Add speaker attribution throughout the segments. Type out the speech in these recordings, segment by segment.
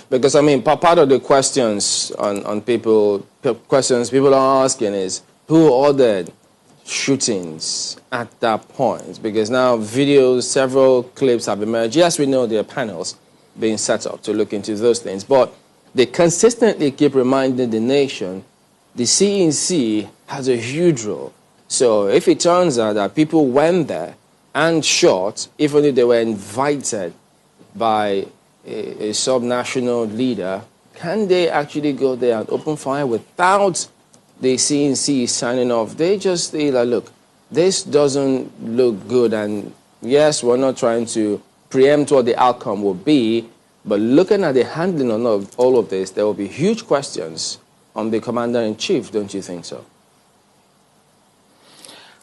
Speaker 1: Because, I mean, part of the questions people are asking is, who ordered shootings at that point? Because now videos, several clips have emerged. Yes, we know there are panels being set up to look into those things, but they consistently keep reminding the nation the CNC has a huge role. So if it turns out that people went there and shot, even if they were invited by a subnational leader, can they actually go there and open fire without the CNC signing off? They just say, like, look, this doesn't look good, and yes, we're not trying to preempt what the outcome will be, but looking at the handling of all of this, there will be huge questions on the commander-in-chief, don't you think so?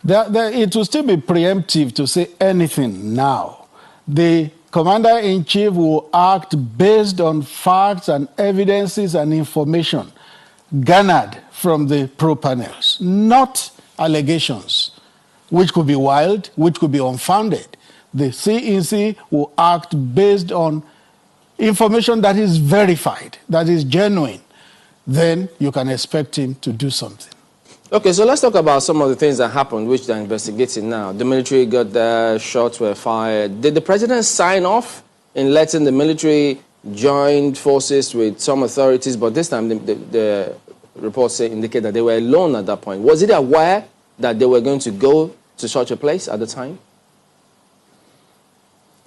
Speaker 2: It will still be preemptive to say anything now. The commander-in-chief will act based on facts and evidences and information garnered from the pro-panels, not allegations, which could be wild, which could be unfounded. The CNC will act based on information that is verified, that is genuine. Then you can expect him to do something.
Speaker 1: Okay, so let's talk about some of the things that happened, which they're investigating now. The military got there, shots were fired. Did the president sign off in letting the military join forces with some authorities? But this time, the reports indicate that they were alone at that point. Was it aware that they were going to go to such a place at the time?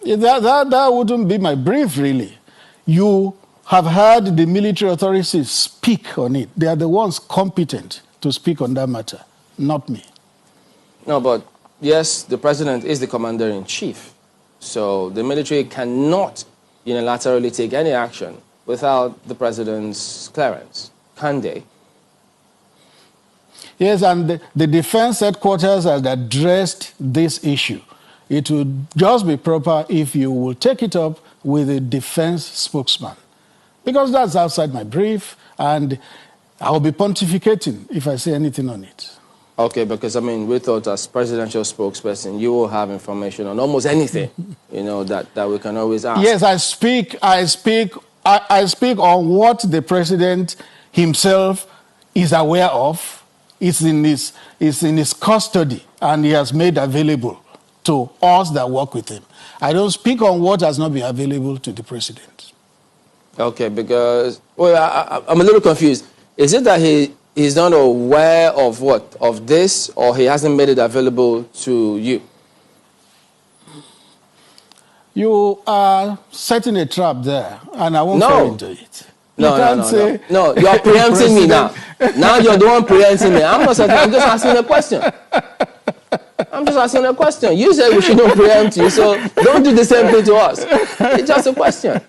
Speaker 2: Yeah, that wouldn't be my brief, really. You have heard the military authorities speak on it. They are the ones competent to speak on that matter, not me.
Speaker 1: No, but yes, the president is the commander-in-chief. So the military cannot unilaterally take any action without the president's clearance, can they?
Speaker 2: Yes, and the defense headquarters has addressed this issue. It would just be proper if you will take it up with a defense spokesman, because that's outside my brief, and I'll be pontificating if I say anything on it.
Speaker 1: Okay, because, I mean, we thought as presidential spokesperson, you will have information on almost anything, that we can always ask.
Speaker 2: Yes, I speak on what the president himself is aware of. It's in his custody, and he has made available to us that work with him. I don't speak on what has not been available to the president.
Speaker 1: Okay, because, well, I'm a little confused. Is it that he's not aware of what? Of this, or he hasn't made it available to you?
Speaker 2: You are setting a trap there, and I won't fall into it.
Speaker 1: No, you are preempting me now. Now you're the one preempting me. I'm not saying, I'm just asking a question. I'm just asking a question. You said we shouldn't preempt you, so don't do the same thing to us. It's just a question.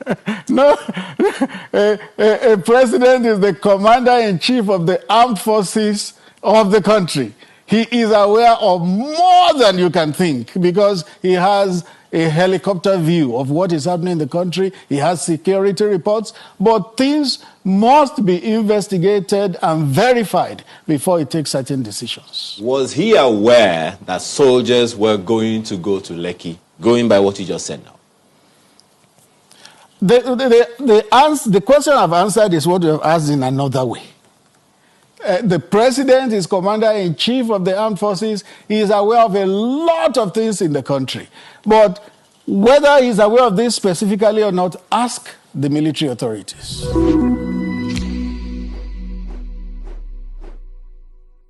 Speaker 2: No, a president is the commander-in-chief of the armed forces of the country. He is aware of more than you can think, because he has a helicopter view of what is happening in the country. He has security reports, but things must be investigated and verified before he takes certain decisions.
Speaker 3: Was he aware that soldiers were going to go to Lekki, going by what you just said now?
Speaker 2: The question I've answered is what you have asked in another way. The president is commander-in-chief of the armed forces. He is aware of a lot of things in the country. But whether he's aware of this specifically or not, ask the military authorities.